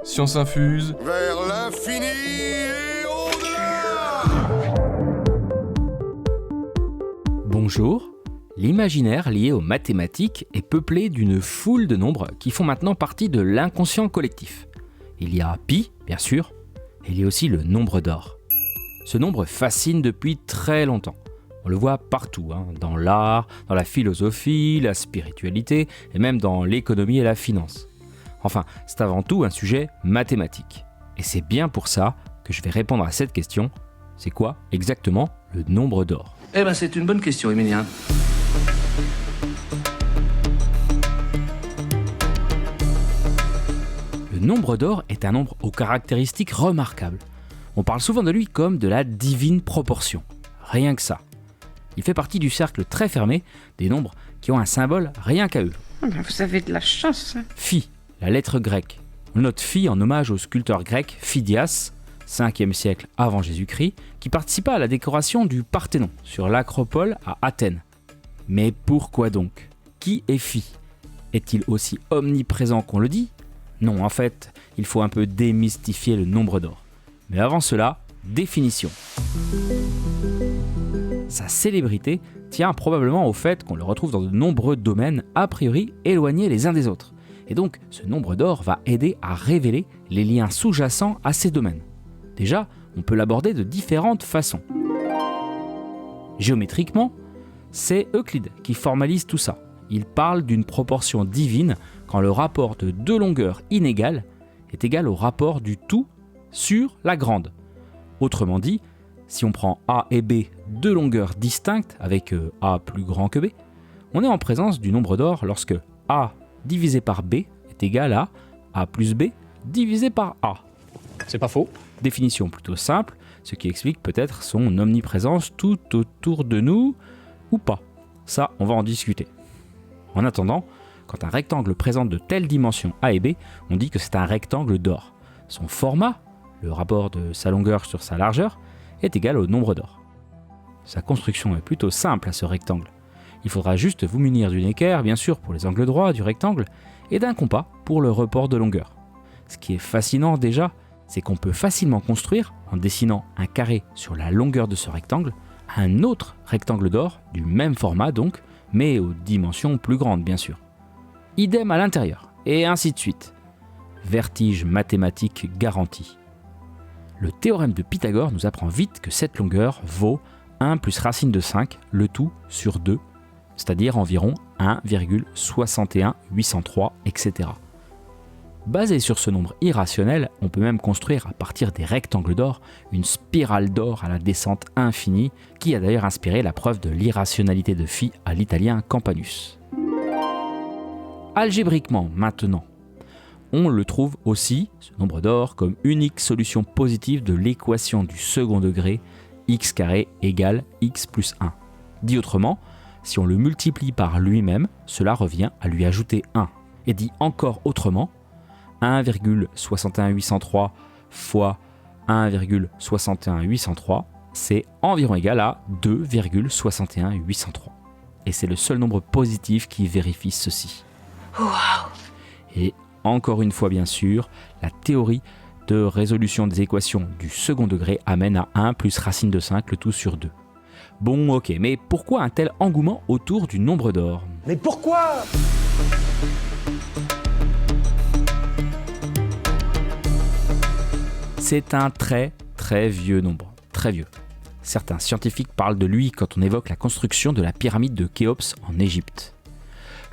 Science infuse. Vers l'infini et au-delà. Bonjour. L'imaginaire lié aux mathématiques est peuplé d'une foule de nombres qui font maintenant partie de l'inconscient collectif. Il y a pi, bien sûr, et il y a aussi le nombre d'or. Ce nombre fascine depuis très longtemps. On le voit partout, dans l'art, dans la philosophie, la spiritualité et même dans l'économie et la finance. Enfin, c'est avant tout un sujet mathématique. Et c'est bien pour ça que je vais répondre à cette question. C'est quoi exactement le nombre d'or ? Eh ben c'est une bonne question, Emilien. Le nombre d'or est un nombre aux caractéristiques remarquables. On parle souvent de lui comme de la divine proportion. Rien que ça. Il fait partie du cercle très fermé des nombres qui ont un symbole rien qu'à eux. Vous avez de la chance. Phi, la lettre grecque. On note Phi en hommage au sculpteur grec Phidias, 5e siècle avant Jésus-Christ, qui participa à la décoration du Parthénon sur l'acropole à Athènes. Mais pourquoi donc ? Qui est Phi ? Est-il aussi omniprésent qu'on le dit ? Non, en fait, il faut un peu démystifier le nombre d'or. Mais avant cela, définition. Sa célébrité tient probablement au fait qu'on le retrouve dans de nombreux domaines a priori éloignés les uns des autres. Et donc, ce nombre d'or va aider à révéler les liens sous-jacents à ces domaines. Déjà, on peut l'aborder de différentes façons. Géométriquement, c'est Euclide qui formalise tout ça. Il parle d'une proportion divine quand le rapport de deux longueurs inégales est égal au rapport du tout sur la grande. Autrement dit, si on prend A et B, deux longueurs distinctes avec A plus grand que B, on est en présence du nombre d'or lorsque A divisé par B est égal à A plus B divisé par A. C'est pas faux. Définition plutôt simple, ce qui explique peut-être son omniprésence tout autour de nous, ou pas. Ça, on va en discuter. En attendant, quand un rectangle présente de telles dimensions A et B, on dit que c'est un rectangle d'or. Son format, le rapport de sa longueur sur sa largeur, est égal au nombre d'or. Sa construction est plutôt simple à ce rectangle. Il faudra juste vous munir d'une équerre, bien sûr, pour les angles droits du rectangle, et d'un compas pour le report de longueur. Ce qui est fascinant déjà, c'est qu'on peut facilement construire, en dessinant un carré sur la longueur de ce rectangle, un autre rectangle d'or, du même format donc, mais aux dimensions plus grandes bien sûr. Idem à l'intérieur, et ainsi de suite. Vertige mathématique garanti. Le théorème de Pythagore nous apprend vite que cette longueur vaut 1 plus racine de 5, le tout sur 2, c'est-à-dire environ 1,61803, etc. Basé sur ce nombre irrationnel, on peut même construire à partir des rectangles d'or une spirale d'or à la descente infinie qui a d'ailleurs inspiré la preuve de l'irrationalité de Phi à l'italien Campanus. Algébriquement maintenant, on le trouve aussi, ce nombre d'or, comme unique solution positive de l'équation du second degré x carré égale x plus 1. Dit autrement, si on le multiplie par lui-même, cela revient à lui ajouter 1. Et dit encore autrement, 1,61803 fois 1,61803, c'est environ égal à 2,61803. Et c'est le seul nombre positif qui vérifie ceci. Wow. Et encore une fois, bien sûr, la théorie de résolution des équations du second degré amène à 1 plus racine de 5, le tout sur 2. Bon, ok, mais pourquoi un tel engouement autour du nombre d'or ? Mais pourquoi ? C'est un très très vieux nombre, très vieux. Certains scientifiques parlent de lui quand on évoque la construction de la pyramide de Khéops en Égypte.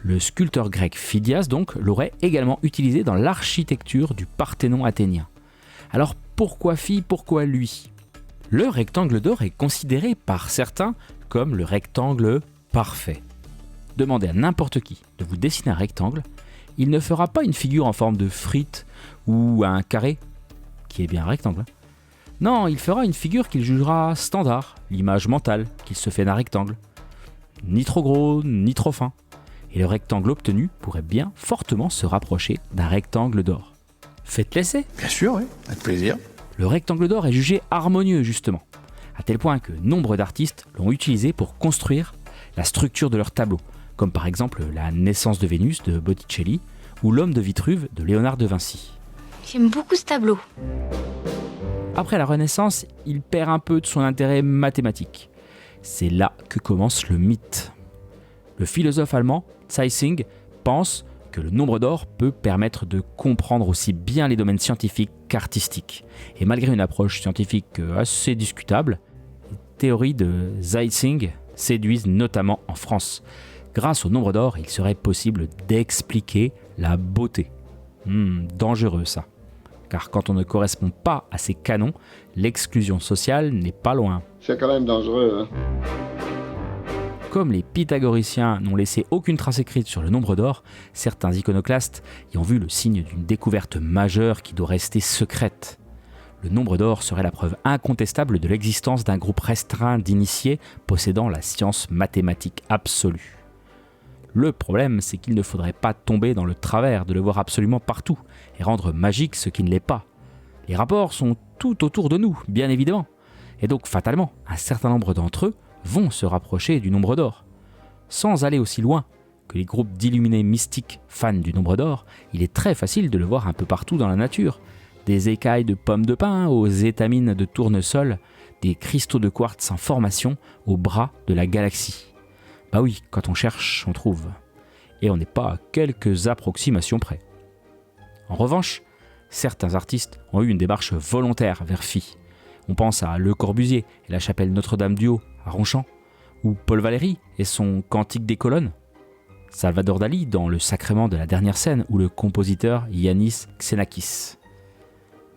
Le sculpteur grec Phidias donc l'aurait également utilisé dans l'architecture du Parthénon athénien. Alors pourquoi Phi, pourquoi lui ? Le rectangle d'or est considéré par certains comme le rectangle parfait. Demandez à n'importe qui de vous dessiner un rectangle, il ne fera pas une figure en forme de frite ou un carré, qui est bien un rectangle. Non, il fera une figure qu'il jugera standard, l'image mentale qu'il se fait d'un rectangle. Ni trop gros, ni trop fin. Et le rectangle obtenu pourrait bien fortement se rapprocher d'un rectangle d'or. Faites l'essai. Bien sûr, oui, avec plaisir. Le rectangle d'or est jugé harmonieux justement, à tel point que nombre d'artistes l'ont utilisé pour construire la structure de leurs tableaux, comme par exemple la Naissance de Vénus de Botticelli ou L'Homme de Vitruve de Léonard de Vinci. J'aime beaucoup ce tableau. Après la Renaissance, il perd un peu de son intérêt mathématique. C'est là que commence le mythe. Le philosophe allemand Zeissing pense que le nombre d'or peut permettre de comprendre aussi bien les domaines scientifiques qu'artistiques. Et malgré une approche scientifique assez discutable, les théories de Zeissing séduisent notamment en France. Grâce au nombre d'or, il serait possible d'expliquer la beauté. Dangereux ça. Car quand on ne correspond pas à ces canons, l'exclusion sociale n'est pas loin. C'est quand même dangereux, hein. Comme les pythagoriciens n'ont laissé aucune trace écrite sur le nombre d'or, certains iconoclastes y ont vu le signe d'une découverte majeure qui doit rester secrète. Le nombre d'or serait la preuve incontestable de l'existence d'un groupe restreint d'initiés possédant la science mathématique absolue. Le problème, c'est qu'il ne faudrait pas tomber dans le travers de le voir absolument partout et rendre magique ce qui ne l'est pas. Les rapports sont tout autour de nous, bien évidemment, et donc fatalement, un certain nombre d'entre eux vont se rapprocher du nombre d'or. Sans aller aussi loin que les groupes d'illuminés mystiques fans du nombre d'or, il est très facile de le voir un peu partout dans la nature. Des écailles de pommes de pin aux étamines de tournesol, des cristaux de quartz en formation aux bras de la galaxie. Bah oui, quand on cherche, on trouve. Et on n'est pas à quelques approximations près. En revanche, certains artistes ont eu une démarche volontaire vers Phi. On pense à Le Corbusier et la chapelle Notre-Dame-du-Haut à Ronchamp, ou Paul Valéry et son Cantique des colonnes, Salvador Dali dans Le Sacrement de la dernière scène, ou le compositeur Yannis Xenakis.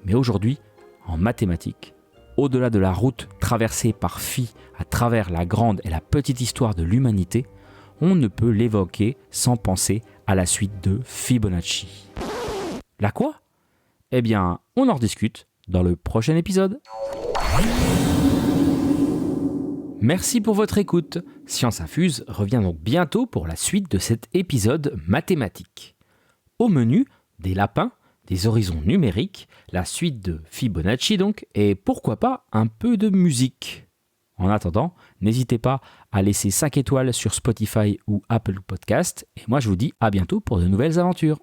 Mais aujourd'hui, en mathématiques, au-delà de la route traversée par Phi à travers la grande et la petite histoire de l'humanité, on ne peut l'évoquer sans penser à la suite de Fibonacci. La quoi ? Eh bien, on en rediscute dans le prochain épisode. Merci pour votre écoute. Science Infuse revient donc bientôt pour la suite de cet épisode mathématique. Au menu, des lapins, des horizons numériques, la suite de Fibonacci donc, et pourquoi pas un peu de musique. En attendant, n'hésitez pas à laisser 5 étoiles sur Spotify ou Apple Podcast, et moi je vous dis à bientôt pour de nouvelles aventures.